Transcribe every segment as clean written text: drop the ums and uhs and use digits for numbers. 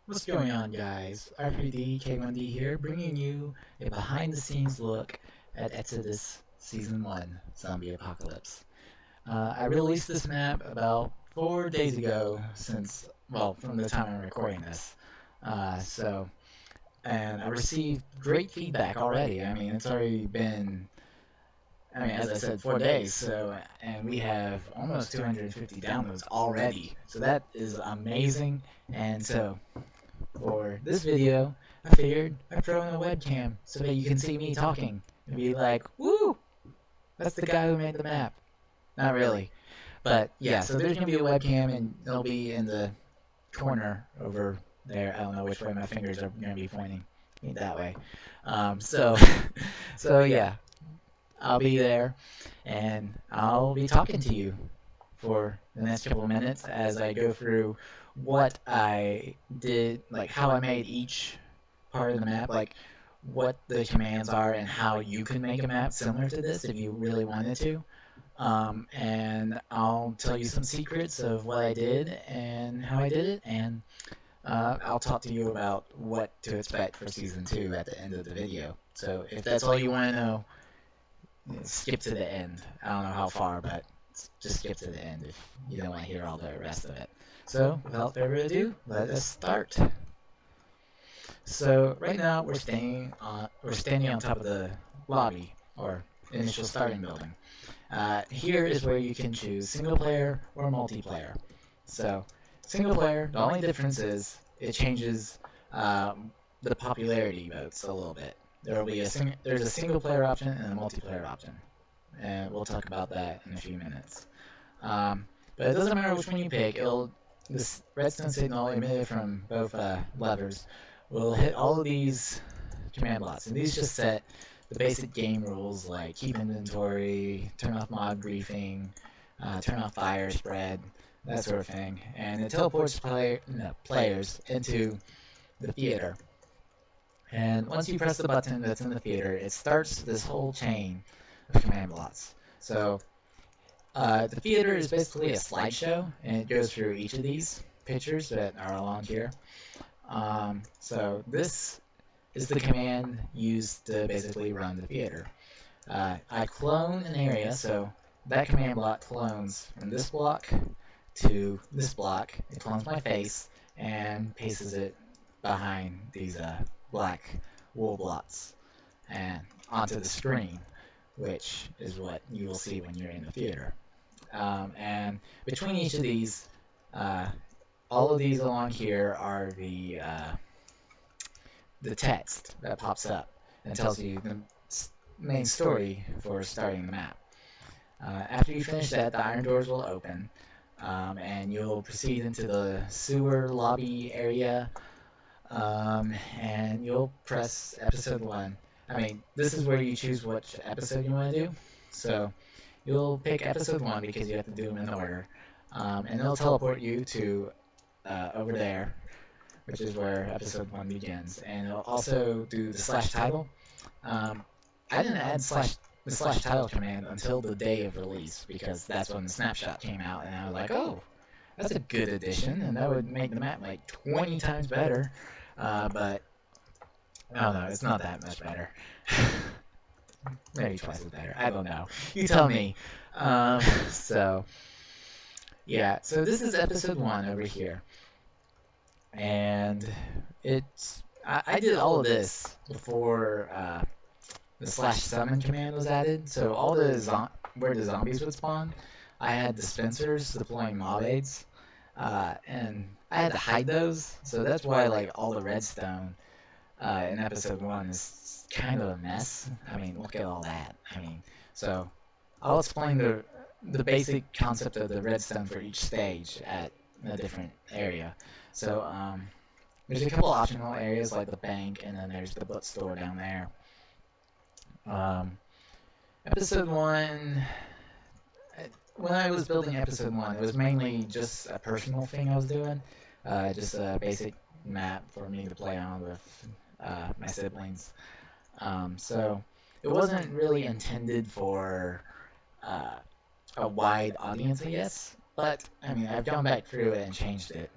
What's going on, guys? R3D K1D here, bringing you a behind-the-scenes look at Exodus Season 1 Zombie Apocalypse. I released this map about 4 days ago from the time I'm recording this. And I received great feedback already. It's already been, as I said, 4 days, and we have almost 250 downloads already. So that is amazing, and so for this video, I figured I'd throw in a webcam so that you can see me talking and be like, woo, that's the guy who made the map. Not really. But yeah, so there's going to be a webcam and it'll be in the corner over there. I don't know which way my fingers are going to be pointing. That way. So, so yeah, I'll be there and I'll be talking to you for the next couple of minutes as I go through what I did, like how I made each part of the map, like what the commands are and how you can make a map similar to this if you really wanted to. And I'll tell you some secrets of what I did and how I did it, and I'll talk to you about what to expect for Season 2 at the end of the video. So if that's all you want to know, skip to the end. I don't know how far, but just skip to the end if you don't want to hear all the rest of it. So, without further ado, let us start. So, right now we're standing on top of the lobby, or initial starting building. Here is where you can choose single player or multiplayer. So, single player, the only difference is it changes the popularity votes a little bit. There's a single player option and a multiplayer option, and we'll talk about that in a few minutes. But it doesn't matter which one you pick. This redstone signal emitted from both levers will hit all of these command blocks, and these just set the basic game rules like keep inventory, turn off mod griefing, turn off fire spread, that sort of thing, and it teleports players into the theater. And once you press the button that's in the theater, it starts this whole chain of command blocks. So the theater is basically a slideshow, and it goes through each of these pictures that are along here. So this is the command used to basically run the theater. I clone an area, so that command block clones from this block to this block. It clones my face and pastes it behind these black wool blocks and onto the screen, which is what you will see when you're in the theater. And between each of these, all of these along here are the text that pops up and tells you the main story for starting the map. After you finish that, the iron doors will open, and you'll proceed into the sewer lobby area, and you'll press episode 1. This is where you choose which episode you want to do. So you'll pick episode 1 because you have to do them in order, and it'll teleport you to over there, which is where episode 1 begins. And it'll also do the slash title. I didn't add the slash title command until the day of release because that's when the snapshot came out, and I was like, oh, that's a good addition, and that would make the map like 20 times better. But I don't know, it's not that much better. Maybe twice as better. I don't know. You tell me. So this is episode 1 over here. And I did all of this before the slash summon command was added. So all where the zombies would spawn, I had dispensers deploying mob aids. And I had to hide those. So that's why like all the redstone in episode 1 is kind of a mess. Look at all that. So I'll explain the basic concept of the redstone for each stage at a different area. So there's a couple optional areas like the bank, and then there's the bookstore down there. Episode 1, when I was building episode 1, it was mainly just a personal thing I was doing, just a basic map for me to play on with my siblings. So it wasn't really intended for a wide audience, I guess. But I mean, I've gone back through it and changed it.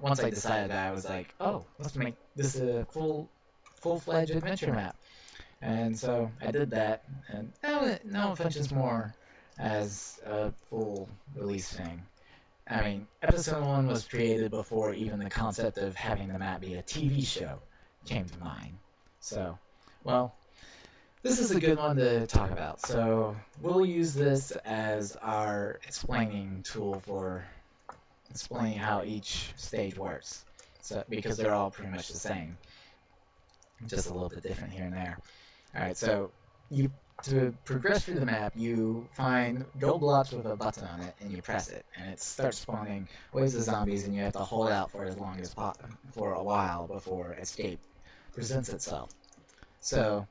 Once I decided that, I was like, oh, let's make this a full-fledged adventure map. And so I did that, and now it functions more as a full release thing. I mean, episode 1 was created before even the concept of having the map be a TV show came to mind. So, well, this is a good one to talk about. So we'll use this as our explaining tool for explaining how each stage works. So because they're all pretty much the same, just a little bit different here and there. All right, so to progress through the map, you find gold blocks with a button on it, and you press it, and it starts spawning waves of zombies, and you have to hold out for as long as for a while before escape presents itself. So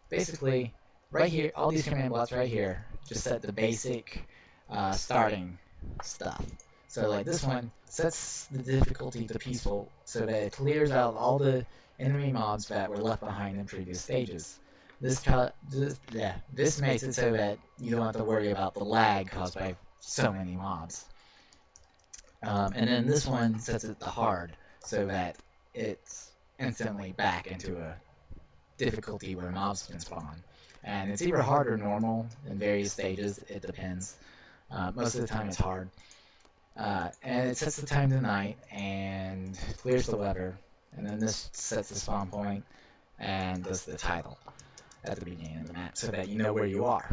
basically, right here, all these command blocks right here just set the basic starting stuff. So like this one sets the difficulty to peaceful so that it clears out all the enemy mobs that were left behind in previous stages. This makes it so that you don't have to worry about the lag caused by so many mobs. And then this one sets it to hard so that it's instantly back into a difficulty where mobs can spawn. And it's either hard or normal in various stages, it depends. Most of the time it's hard. And it sets the time to night and clears the weather. And then this sets the spawn point and does the title at the beginning of the map so that you know where you are.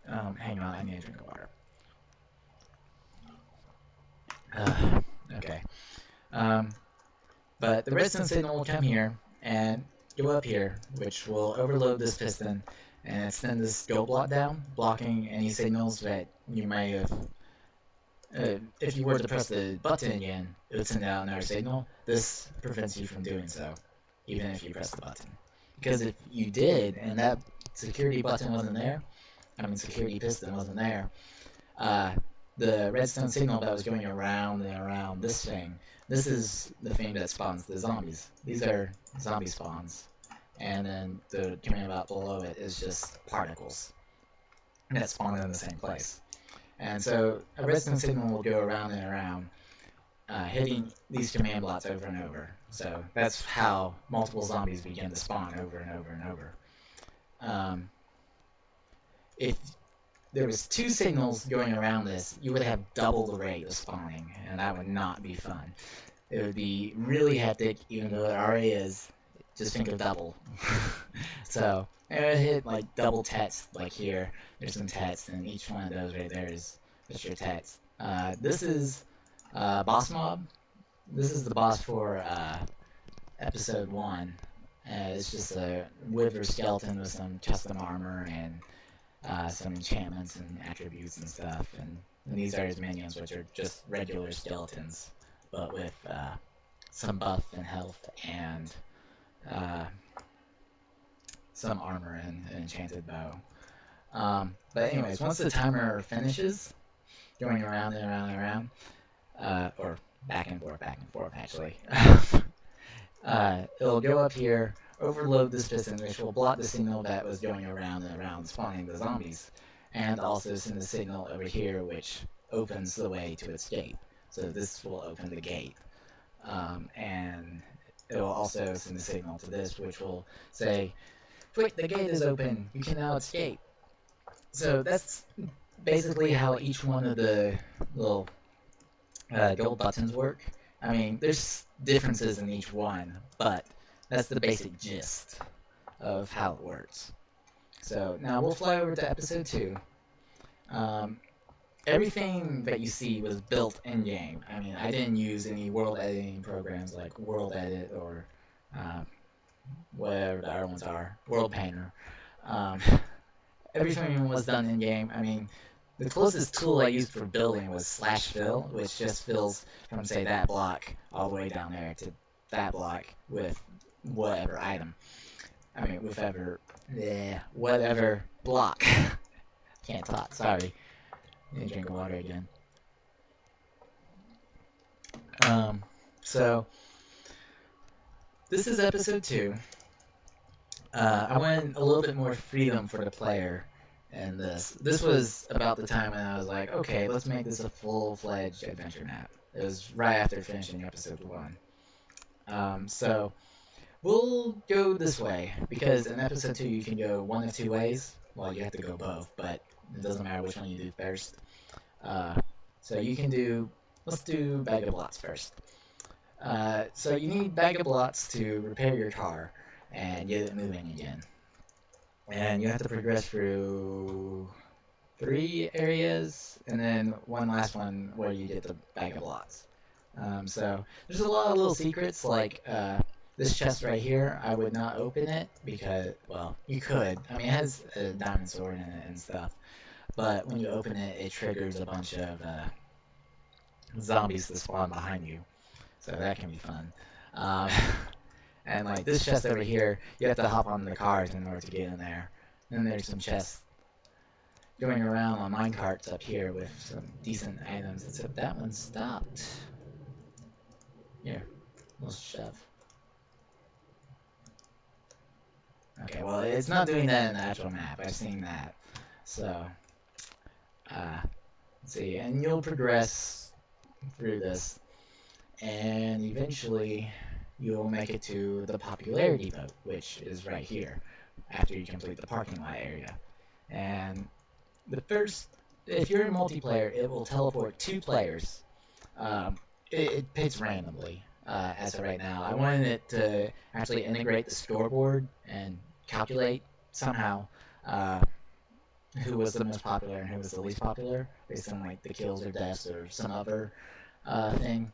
Hang on, I need a drink of water. Okay. But the redstone signal will come here and go up here, which will overload this piston and extend this gold block down, blocking any signals that you may have. If you were to press the button again, it would send out another signal. This prevents you from doing so, even if you press the button. Because if you did, and that security button wasn't there, security piston wasn't there, the redstone signal that was going around and around this thing, this is the thing that spawns the zombies. These are zombie spawns. And then the command block below it is just particles that spawn in the same place. And so a redstone signal will go around and around, hitting these command blocks over and over. So that's how multiple zombies begin to spawn over and over and over. If there was 2 signals going around this, you would have double the rate of spawning, and that would not be fun. It would be really hectic, even though it already is. Just think of double. So it would hit like double text, like here. There's some text, and each one of those right there is just your text. This is boss mob. This is the boss for episode 1. It's just a wither skeleton with some custom armor and some enchantments and attributes and stuff. And these are his minions, which are just regular skeletons, but with some buff and health and some armor and an enchanted bow. But anyways, once the timer finishes, going around and around and around, or back and forth actually, it'll go up here, overload this piston, which will block the signal that was going around and around spawning the zombies, and also send the signal over here, which opens the way to escape. So this will open the gate, and it will also send a signal to this, which will say, "Quick, the gate is open. You can now escape." So that's basically how each one of the little gold buttons work. I mean, there's differences in each one, but that's the basic gist of how it works. So now we'll fly over to episode 2. Everything that you see was built in-game. I mean, I didn't use any world editing programs like World Edit or whatever the other ones are, World Painter. Everything was done in-game. I mean, the closest tool I used for building was / which just fills from, say, that block all the way down there to that block with whatever item. I mean, whatever block. Can't talk, sorry. Need to drink water again. So, this is episode 2. I wanted a little bit more freedom for the player And this was about the time when I was like, okay, let's make this a full-fledged adventure map. It was right after finishing episode 1. So we'll go this way, because in episode 2 you can go one of two ways. Well, you have to go both, but it doesn't matter which one you do first. So you can do, let's do bag of blocks first. So you need bag of blocks to repair your car and get it moving again. And you have to progress through 3 areas, and then one last one where you get the bag of blocks. So there's a lot of little secrets, like this chest right here. I would not open it because, well, you could. I mean, it has a diamond sword in it and stuff, but when you open it, it triggers a bunch of zombies to spawn behind you. So that can be fun. And like this chest over here, you have to hop on the cars in order to get in there. Then there's some chests going around on minecarts up here with some decent items, except that one stopped. Here, let's shove. Okay, well, it's not doing that in the actual map. I've seen that. So, let's see, and you'll progress through this, and eventually you'll make it to the popularity vote, which is right here, after you complete the parking lot area. And the first, if you're in multiplayer, it will teleport 2 players. It picks randomly as of right now. I wanted it to actually integrate the scoreboard and calculate somehow who was the most popular and who was the least popular based on like the kills or deaths or some other thing.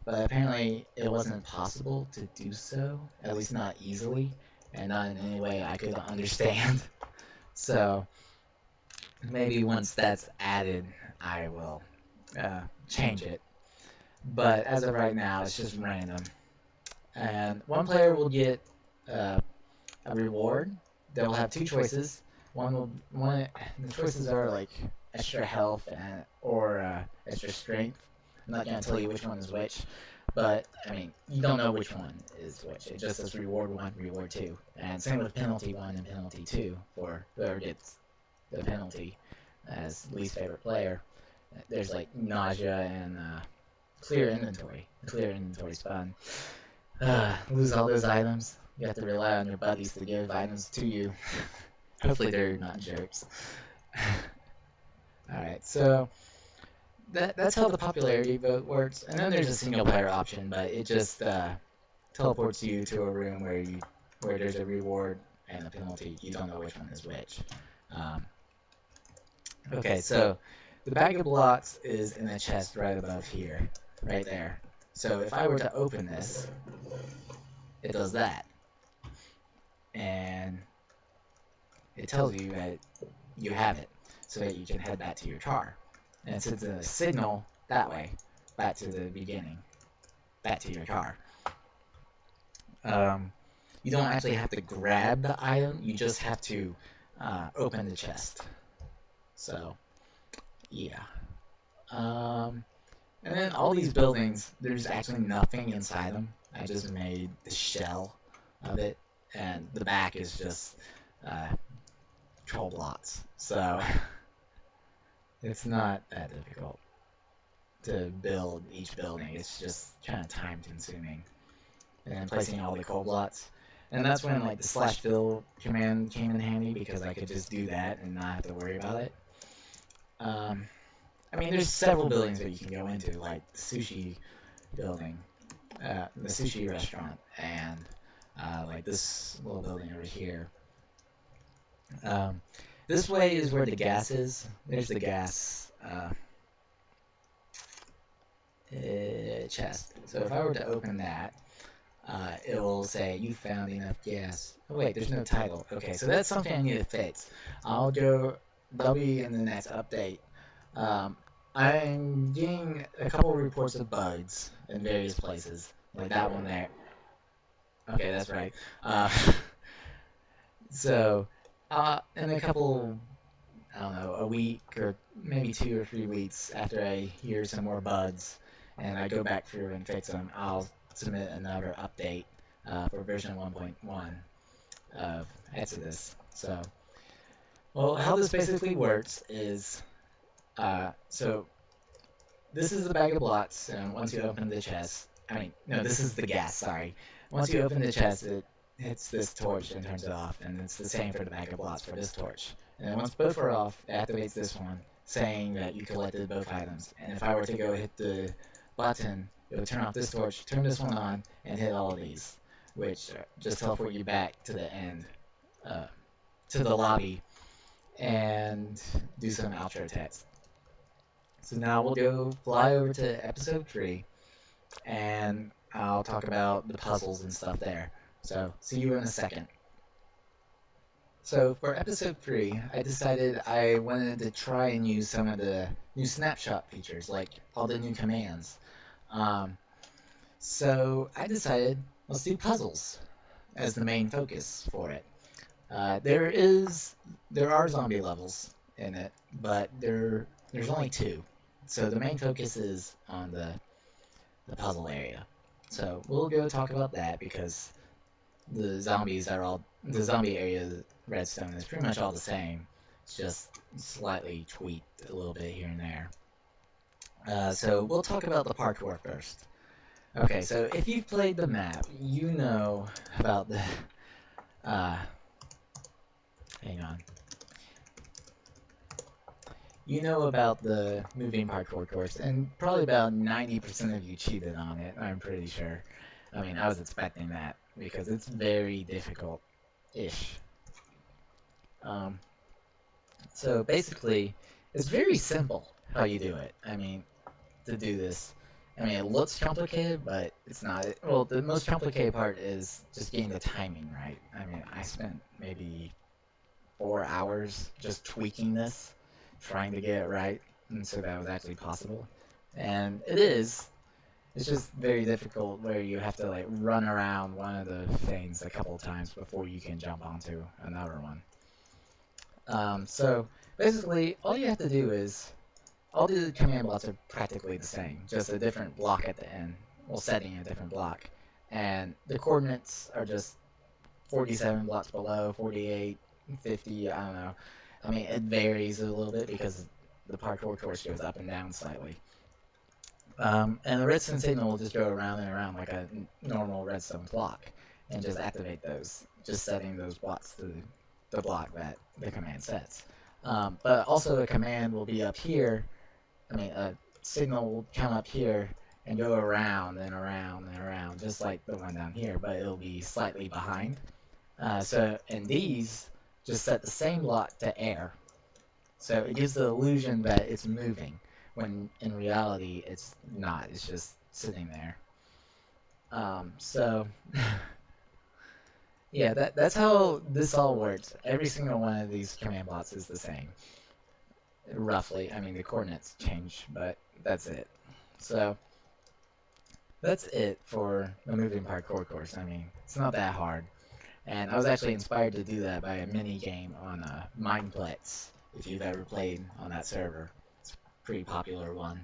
But apparently it wasn't possible to do so, at least not easily, and not in any way I could understand. So maybe once that's added, I will change it. But as of right now, it's just random. And one player will get a reward. They'll have 2 choices. The choices are like extra health or extra strength. I'm not gonna tell you which one is which, but I mean you don't know which one is which. It just says reward 1, reward 2, and same with penalty 1 and penalty 2 for whoever gets the penalty as least favorite player. There's like nausea and clear inventory. Clear inventory is fun. Lose all those items. You have to rely on your buddies to give items to you. Hopefully they're not jerks. Alright, so that's how the popularity vote works. And then there's a single player option, but it just teleports you to a room where there's a reward and a penalty. You don't know which one is which. Okay, so the bag of blocks is in a chest right above here, right there. So if I were to open this, it does that. And it tells you that you have it, so that you can head back to your car. And it sends a signal that way, back to the beginning, back to your car. You don't actually have to grab the item, you just have to open the chest. So, yeah. And then all these buildings, there's actually nothing inside them. I just made the shell of it, and the back is just troll blocks. So, it's not that difficult to build each building. It's just kind of time consuming. And then placing all the coal blocks. And that's when like the /fill command came in handy, because I could just do that and not have to worry about it. I mean, there's several buildings that you can go into, like the sushi building, the sushi restaurant, and like this little building over here. This way is where the gas is. There's the gas chest. So if I were to open that, it will say, you found enough gas. Oh wait, there's no title. Okay, so that's something I need to fix. That'll be in the next update. I'm getting a couple reports of bugs in various places, like that one there. Okay, that's right. So, in a couple, I don't know, a week or maybe 2 or 3 weeks after I hear some more bugs and I go back through and fix them, I'll submit another update for version 1.1 of Exodus. So, Well, how this basically works is, so this is the bag of blocks, and once you open the chest, I mean, no, this is the gas, sorry. Once you open the chest, it hits this torch and turns it off, and it's the same for the bag of blocks for this torch. And then once both are off, it activates this one, saying that you collected both items. And if I were to go hit the button, it would turn off this torch, turn this one on, and hit all of these, which just teleport you back to the end, to the lobby, and do some outro text. So now we'll go fly over to episode 3, and I'll talk about the puzzles and stuff there. So see you in a second. So for episode 3, I decided I wanted to try and use some of the new snapshot features, like all the new commands. So I decided let's do puzzles as the main focus for it. There are zombie levels in it, but there's only 2. So the main focus is on the puzzle area. So we'll go talk about that because the zombie area redstone is pretty much all the same. It's just slightly tweaked a little bit here and there. So we'll talk about the parkour first. Okay, so if you've played the map, you know about the hang on. You know about the moving parkour course, and probably about 90% of you cheated on it, I'm pretty sure. I mean, I was expecting that, because it's very difficult-ish. So basically, it's very simple how you do it. I mean, to do this. I mean, it looks complicated, but it's not. Well, the most complicated part is just getting the timing right. I mean, I spent maybe 4 hours just tweaking this, trying to get it right, and so that was actually possible. And it is. It's just very difficult where you have to like run around one of the things a couple of times before you can jump onto another one. So basically, all you have to do is, all the command blocks are practically the same, just a different block at the end, well, setting a different block. And the coordinates are just 47 blocks below, 48, 50, I don't know. I mean, it varies a little bit because the parkour course goes up and down slightly. And the redstone signal will just go around and around like a normal redstone block and just activate those, just setting those blocks to the block that the command sets. But also a command will be up here, I mean, a signal will come up here and go around and around and around, just like the one down here, but it'll be slightly behind. And these just set the same block to air. So it gives the illusion that it's moving, when in reality it's not, it's just sitting there. Yeah, that's how this all works. Every single one of these command blocks is the same. Roughly. I mean, the coordinates change, but that's it. So, that's it for the moving parkour course. I mean, it's not that hard. And I was actually inspired to do that by a mini game on Mineplex, if you've ever played on that server. It's a pretty popular one.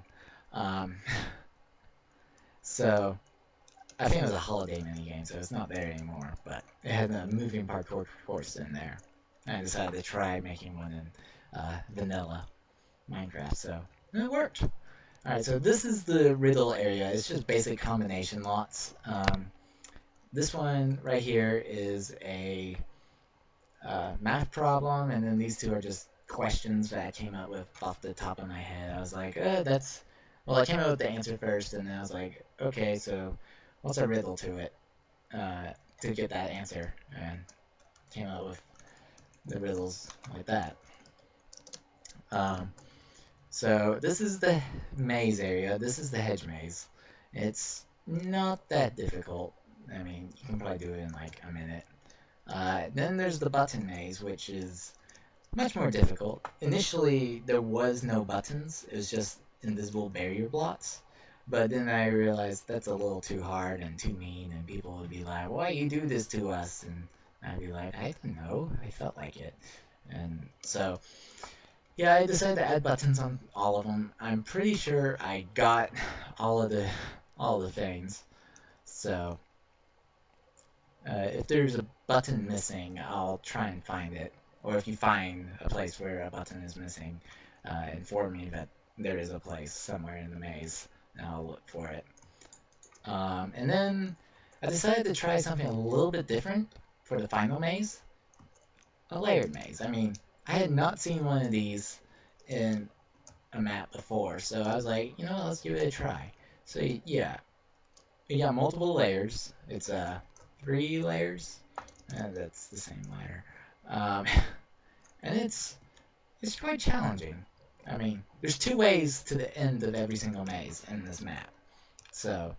So, I think it was a holiday minigame, so it's not there anymore, but it had a moving parkour course in there. And I decided to try making one in vanilla Minecraft, so it worked. Alright, so this is the riddle area. It's just basic combination lots. This one right here is a math problem, and then these two are just questions that I came up with off the top of my head. I was like, well, I came up with the answer first, and then I was like, okay, so what's a riddle to it to get that answer, and came up with the riddles like that. So this is the maze area. This is the hedge maze. It's not that difficult. I mean, you can probably do it in like a minute. Then there's the button maze, which is much more difficult. Initially, there was no buttons. It was just invisible barrier blocks. But then I realized that's a little too hard and too mean, and people would be like, why you do this to us? And I'd be like, I don't know, I felt like it. And so, yeah, I decided to add buttons on all of them. I'm pretty sure I got all of the things. So, if there's a button missing, I'll try and find it or if you find a place where a button is missing, inform me that there is a place somewhere in the maze, and I'll look for it. And then I decided to try something a little bit different for the final maze, a layered maze. I mean, I had not seen one of these in a map before, so I was like, you know what, let's give it a try. So yeah, you got multiple layers. It's 3 layers, and that's the same layer. And it's quite challenging. I mean, there's 2 ways to the end of every single maze in this map. So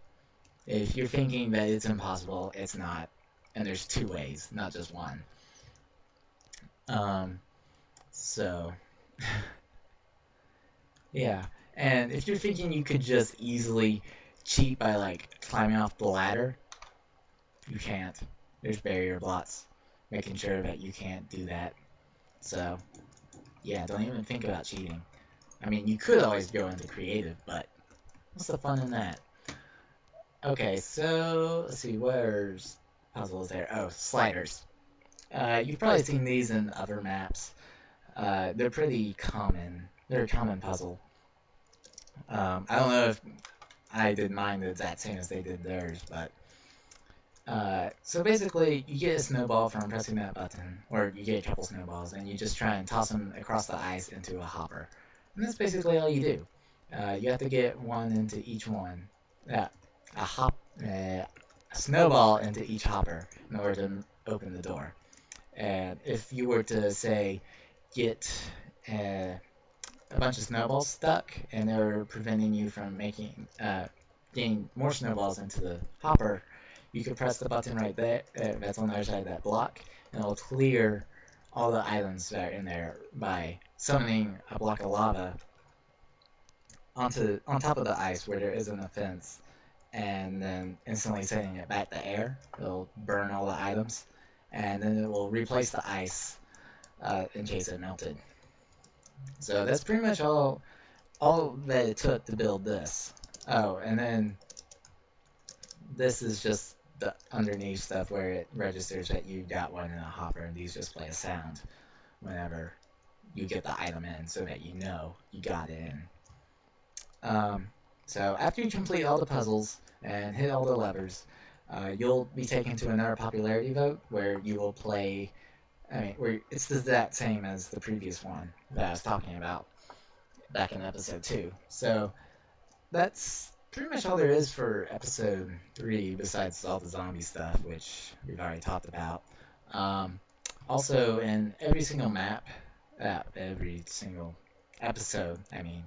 if you're thinking that it's impossible, it's not. And there's 2 ways, not just one. So yeah. And if you're thinking you could just easily cheat by like climbing off the ladder, you can't. There's barrier blocks making sure that you can't do that. So yeah, don't even think about cheating. I mean, you could always go into creative, but what's the fun in that? Okay, so let's see, where's puzzles there? Oh, sliders. You've probably seen these in other maps. They're pretty common. They're a common puzzle. I don't know if I did mine the exact same as they did theirs, but so basically you get a snowball from pressing that button, or you get a couple snowballs, and you just try and toss them across the ice into a hopper. And that's basically all you do. You have to get one into each one. A snowball into each hopper in order to open the door. And if you were to, say, get a bunch of snowballs stuck and they were preventing you from getting more snowballs into the hopper, you could press the button right there, that's on the other side of that block, and it'll clear all the items that are in there by summoning a block of lava on top of the ice where there isn't a fence, and then instantly sending it back to air. It'll burn all the items, and then it will replace the ice in case it melted. So that's pretty much all that it took to build this. Oh, and then this is just the underneath stuff where it registers that you got one in a hopper, and these just play a sound whenever you get the item in so that you know you got it in. So after you complete all the puzzles and hit all the levers, you'll be taken to another popularity vote where you will play, where it's the exact same as the previous one that I was talking about back in episode 2. So that's pretty much all there is for episode 3, besides all the zombie stuff, which we've already talked about. Also, in every single map, every single episode, I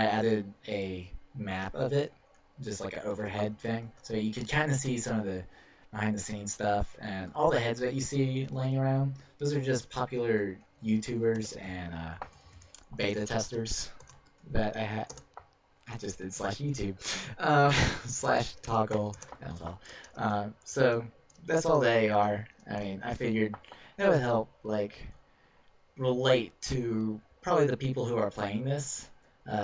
added a map of it, just like an overhead thing, so you could kind of see some of the behind-the-scenes stuff, and all the heads that you see laying around, those are just popular YouTubers and beta testers that I just did /YouTube, /toggle, so that's all they are. I figured that would help, relate to probably the people who are playing this,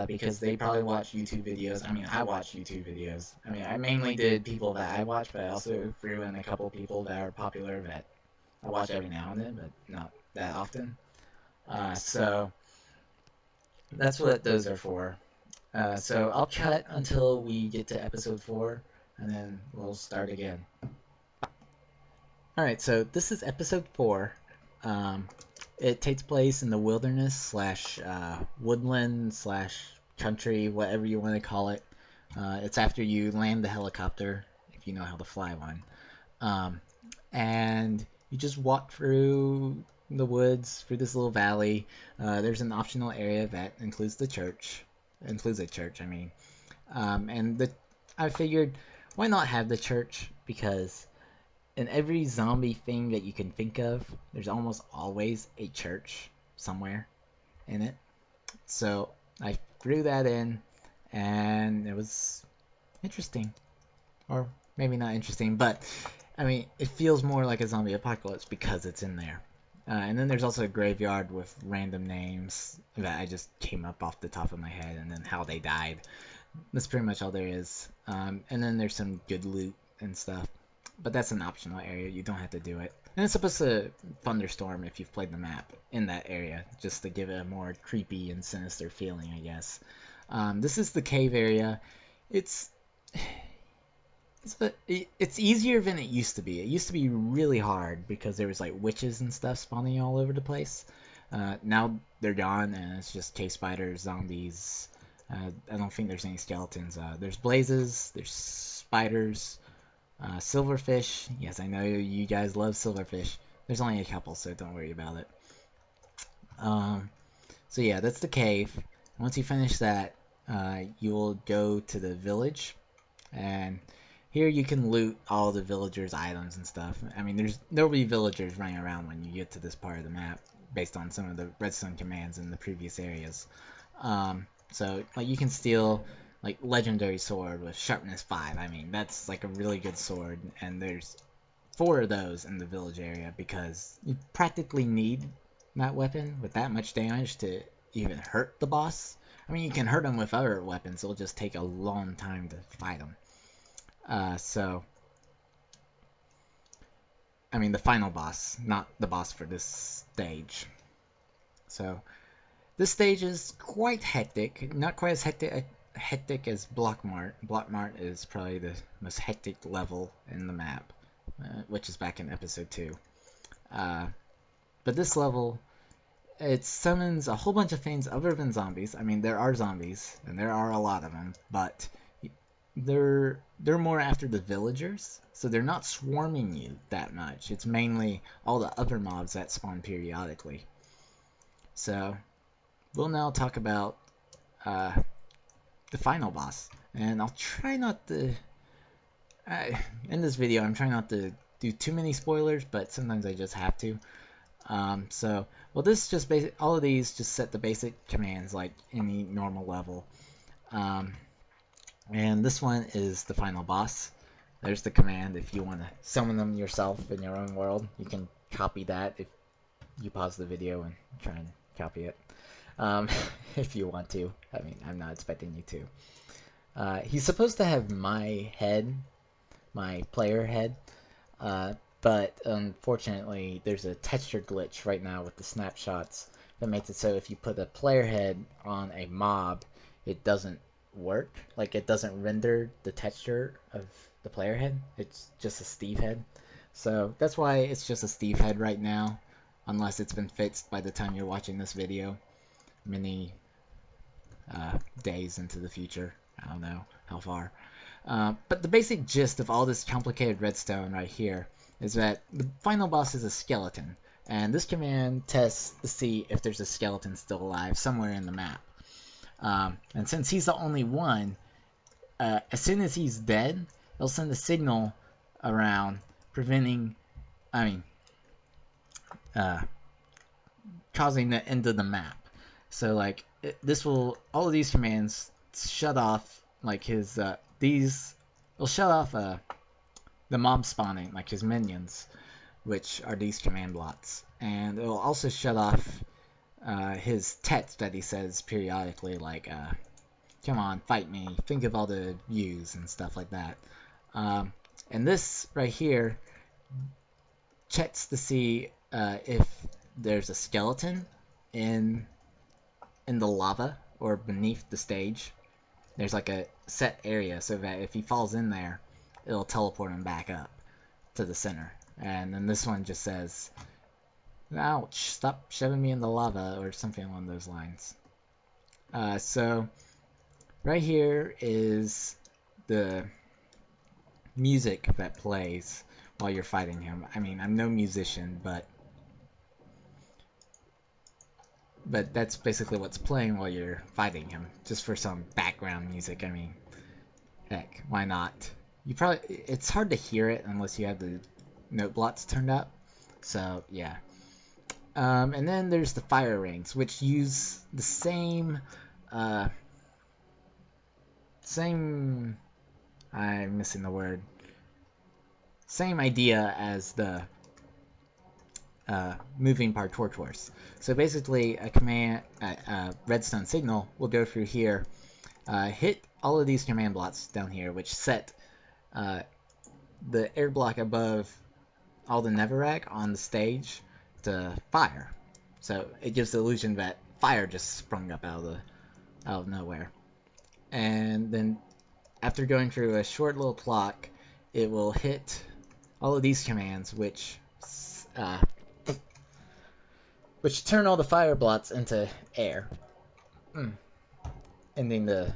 because they probably watch YouTube videos. I watch YouTube videos. I mainly did people that I watch, but I also threw in a couple people that are popular that I watch every now and then, but not that often. So that's what those are for. So I'll cut until we get to episode 4, and then we'll start again. Alright, so this is episode 4. It takes place in the wilderness / woodland / country, whatever you want to call it. It's after you land the helicopter, if you know how to fly one. And you just walk through the woods, through this little valley. There's an optional area that includes a church. And I figured, why not have the church? Because in every zombie thing that you can think of, there's almost always a church somewhere in it. So I threw that in, and it was interesting. Or maybe not interesting, but it feels more like a zombie apocalypse because it's in there. And then there's also a graveyard with random names that I just came up off the top of my head, and then how they died. That's pretty much all there is. And then there's some good loot and stuff. but that's an optional area. You don't have to do it. And it's supposed to thunderstorm if you've played the map in that area, just to give it a more creepy and sinister feeling, I guess. This is the cave area. It's it's easier than it used to be. It used to be really hard because there was like witches and stuff spawning all over the place. Now they're gone, and it's just cave spiders, zombies. I don't think there's any skeletons. There's blazes, there's spiders, silverfish. Yes, I know you guys love silverfish. There's only a couple, so don't worry about it. So yeah, that's the cave. Once you finish that, you will go to the village, and here you can loot all the villagers' items and stuff. I mean, there'll be villagers running around when you get to this part of the map, based on some of the redstone commands in the previous areas. So like you can steal like legendary sword with sharpness 5. I mean, that's like a really good sword, and there's 4 of those in the village area because you practically need that weapon with that much damage to even hurt the boss. I mean, you can hurt him with other weapons, it'll just take a long time to fight him. So I mean the final boss, not the boss for this stage. So this stage is quite hectic, not quite as hectic as Block Mart. Block Mart is probably the most hectic level in the map, which is back in episode 2. But this level, it summons a whole bunch of things other than zombies. I mean, there are zombies, and there are a lot of them, but they're more after the villagers, so they're not swarming you that much. It's mainly all the other mobs that spawn periodically. So we'll now talk about the final boss, and I'll try not to in this video I'm trying not to do too many spoilers, but sometimes I just have to. Well, this just all of these just set the basic commands like any normal level. And this one is the final boss. There's the command. If you want to summon them yourself in your own world, you can copy that if you pause the video and try and copy it. If you want to. I mean, I'm not expecting you to. He's supposed to have my head, my player head, but unfortunately there's a texture glitch right now with the snapshots that makes it so if you put a player head on a mob, it doesn't work. Like, it doesn't render the texture of the player head. It's just a Steve head. So that's why it's just a Steve head right now, unless it's been fixed by the time you're watching this video, many days into the future. I don't know how far. But the basic gist of all this complicated redstone right here is that the final boss is a skeleton, and this command tests to see if there's a skeleton still alive somewhere in the map. And since he's the only one, as soon as he's dead, it'll send a signal around causing the end of the map. So like all of these commands shut off like his will shut off the mob spawning, like his minions, which are these command blocks, and it will also shut off his text that he says periodically, like come on, fight me, think of all the views and stuff like that. And this right here checks to see if there's a skeleton in the lava or beneath the stage. There's like a set area so that if he falls in there, it'll teleport him back up to the center. And then this one just says, ouch, stop shoving me in the lava, or something along those lines. So right here is the music that plays while you're fighting him. I mean, I'm no musician, but that's basically what's playing while you're fighting him, just for some background music. I mean, heck, why not? It's hard to hear it unless you have the note blocks turned up, so yeah. And then there's the fire rings, which use the same I'm missing the word. Same idea as the moving parkour course. So basically, a redstone signal will go through here, hit all of these command blocks down here, which set the air block above all the netherrack on the stage to fire. So it gives the illusion that fire just sprung up out of nowhere. And then after going through a short little clock, it will hit all of these commands, uh, which turn all the fire blocks into air, ending the,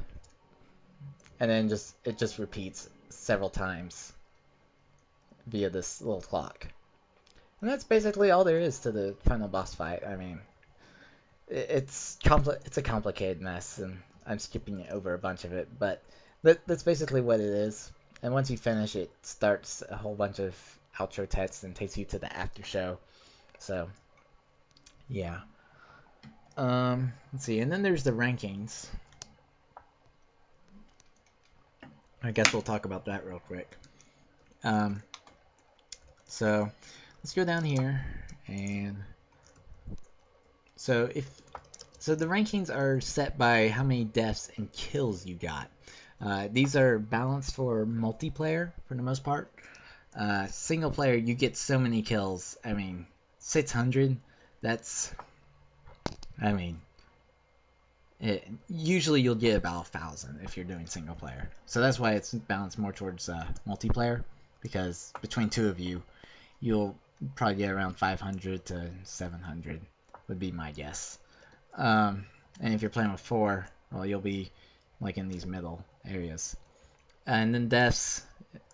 and then it just repeats several times via this little clock. And that's basically all there is to the final boss fight. I mean, it's a complicated mess, and I'm skipping over a bunch of it, but that's basically what it is. And once you finish, it starts a whole bunch of outro text and takes you to the after show. So, yeah. Let's see, and then there's the rankings. I guess we'll talk about that real quick. So let's go down here, and so the rankings are set by how many deaths and kills you got. These are balanced for multiplayer for the most part. Single player, you get so many kills. I mean, 600. That's, I mean, usually you'll get about 1,000 if you're doing single player. So that's why it's balanced more towards multiplayer, because between two of you, you'll probably get around 500 to 700 would be my guess. And if you're playing with 4, well, you'll be like in these middle areas. And then deaths,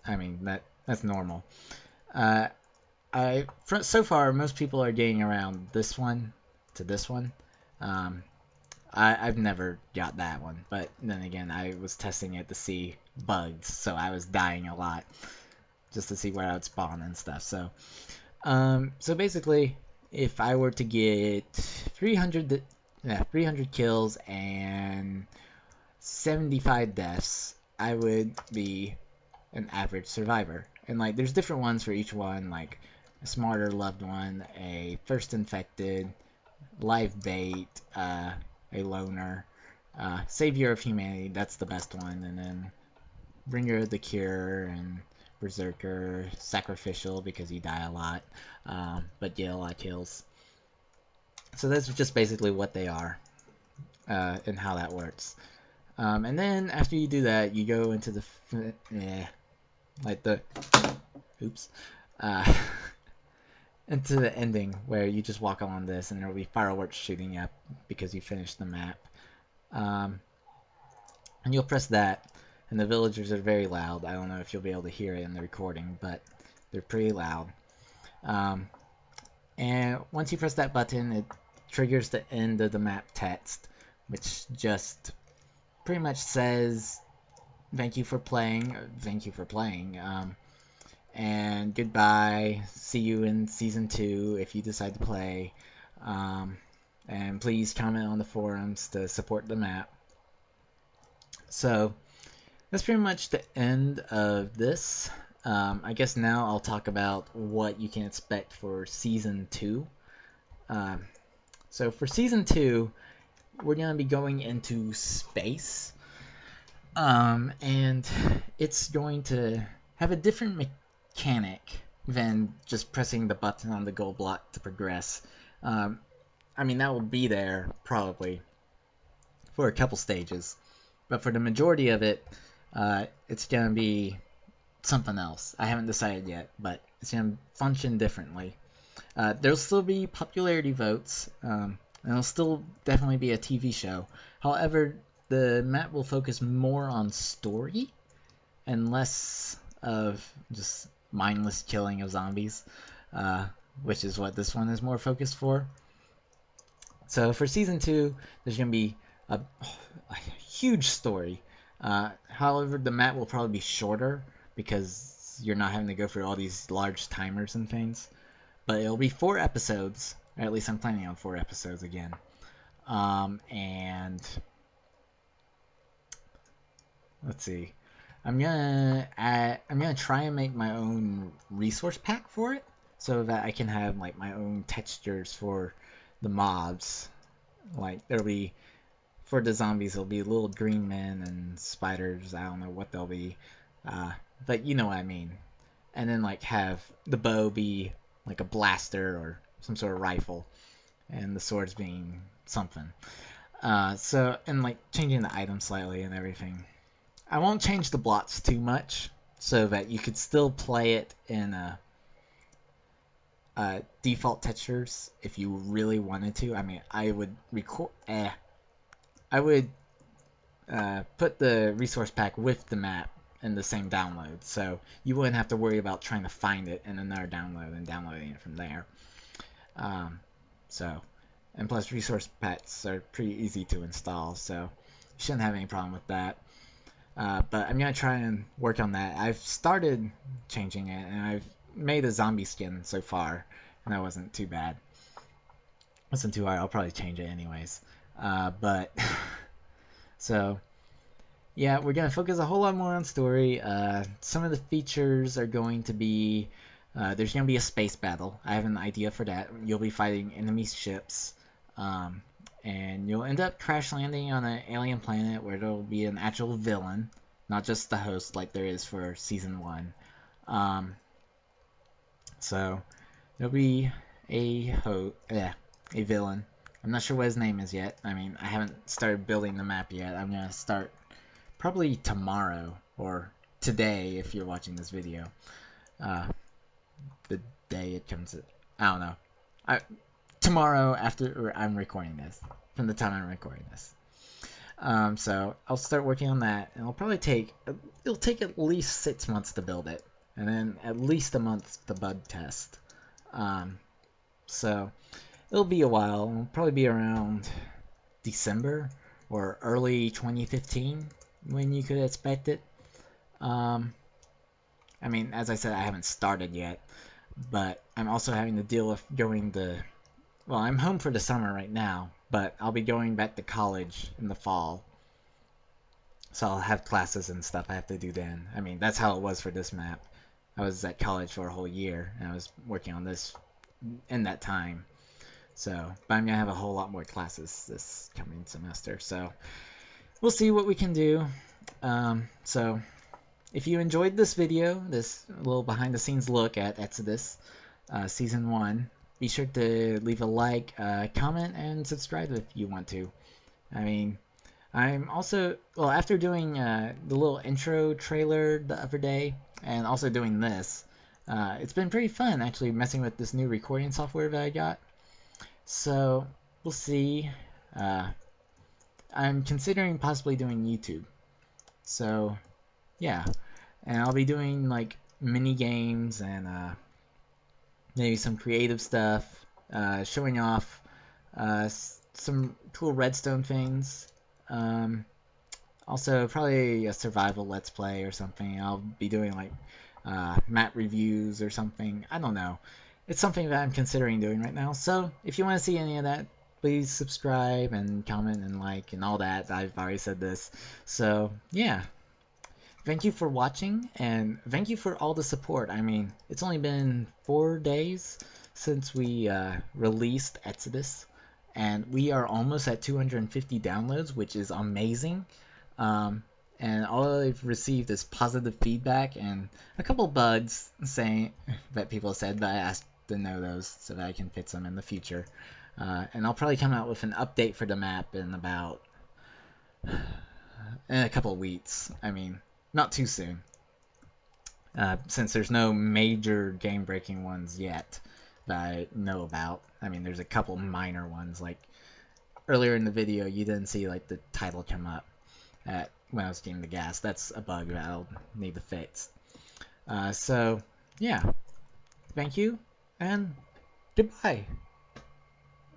I mean, that's normal. So far, most people are getting around this one to this one. I've never got that one, but then again, I was testing it to see bugs, so I was dying a lot just to see where I'd spawn and stuff. So, so basically, if I were to get 300 kills and 75 deaths, I would be an average survivor. And like, there's different ones for each one, like a smarter loved one, a first infected, live bait, a loner, savior of humanity, that's the best one, and then bringer of the cure, and berserker, sacrificial because you die a lot, but get a lot of kills. So that's just basically what they are, and how that works. And then after you do that, you go into the into the ending, where you just walk along this and there will be fireworks shooting up because you finished the map. And you'll press that, and the villagers are very loud. I don't know if you'll be able to hear it in the recording, but they're pretty loud. And once you press that button, it triggers the end of the map text, which just pretty much says, thank you for playing, and goodbye, see you in Season 2 if you decide to play, and please comment on the forums to support the map. So that's pretty much the end of this. I guess now I'll talk about what you can expect for Season 2. So for Season 2, we're going to be going into space, and it's going to have a different mechanic than just pressing the button on the gold block to progress. I mean, that will be there probably for a couple stages, but for the majority of it, it's going to be something else. I haven't decided yet, but it's going to function differently. There'll still be popularity votes, and it'll still definitely be a TV show. However, the map will focus more on story and less of just mindless killing of zombies, which is what this one is more focused for. So for Season 2, there's going to be a huge story. However, the map will probably be shorter because you're not having to go through all these large timers and things. But it'll be 4 episodes, or at least I'm planning on 4 episodes again. And let's see. I'm gonna try and make my own resource pack for it, so that I can have like my own textures for the mobs. Like there'll be, for the zombies, there'll be little green men and spiders. I don't know what they'll be, but you know what I mean. and then like have the bow be like a blaster or some sort of rifle, and the swords being something. So and like changing the item slightly and everything. I won't change the blocks too much so that you could still play it in default textures if you really wanted to. I mean, I would record. I would put the resource pack with the map in the same download, so you wouldn't have to worry about trying to find it in another download and downloading it from there. So, and plus resource packs are pretty easy to install, so you shouldn't have any problem with that. But I'm gonna try and work on that. I've started changing it, and I've made a zombie skin so far, and that wasn't too bad. Wasn't too hard. I'll probably change it anyways. But so yeah, we're gonna focus a whole lot more on story. Some of the features are going to be there's gonna be a space battle. I have an idea for that. You'll be fighting enemy ships. And you'll end up crash landing on an alien planet where there'll be an actual villain, not just the host like there is for season 1. So there'll be a villain. I'm not sure what his name is yet. I mean, I haven't started building the map yet. I'm gonna start probably tomorrow or today if you're watching this video. The day it comes. I don't know. Tomorrow after I'm recording this, from the time I'm recording this. So I'll start working on that, and it'll take at least 6 months to build it, and then at least a month to bug test. So it'll be a while. It'll probably be around December or early 2015 when you could expect it. I mean, as I said, I haven't started yet, but I'm also having to deal with well, I'm home for the summer right now, but I'll be going back to college in the fall. So I'll have classes and stuff I have to do then. I mean, that's how it was for this map. I was at college for a whole year, and I was working on this in that time. So, but I'm going to have a whole lot more classes this coming semester. So, we'll see what we can do. So, if you enjoyed this video, this little behind-the-scenes look at Exodus Season 1, be sure to leave a like, comment, and subscribe if you want to. I mean, I'm also, well, after doing the little intro trailer the other day, and also doing this, it's been pretty fun actually messing with this new recording software that I got. So, we'll see. I'm considering possibly doing YouTube. So, yeah. And I'll be doing, like, mini games and, maybe some creative stuff, showing off some cool redstone things. Also, probably a survival let's play or something. I'll be doing like map reviews or something. I don't know. It's something that I'm considering doing right now. So if you want to see any of that, please subscribe and comment and like and all that. I've already said this. So yeah. Thank you for watching, and thank you for all the support. I mean, it's only been 4 days since we released Exodus, and we are almost at 250 downloads, which is amazing. And all I've received is positive feedback and a couple bugs saying that people said, but I asked to know those so that I can fix them in the future. And I'll probably come out with an update for the map in a couple of weeks. I mean, not too soon, since there's no major game-breaking ones yet that I know about. I mean, there's a couple minor ones, like earlier in the video you didn't see like the title come up when I was getting the gas. That's a bug that I'll need to fix. So yeah, thank you and goodbye.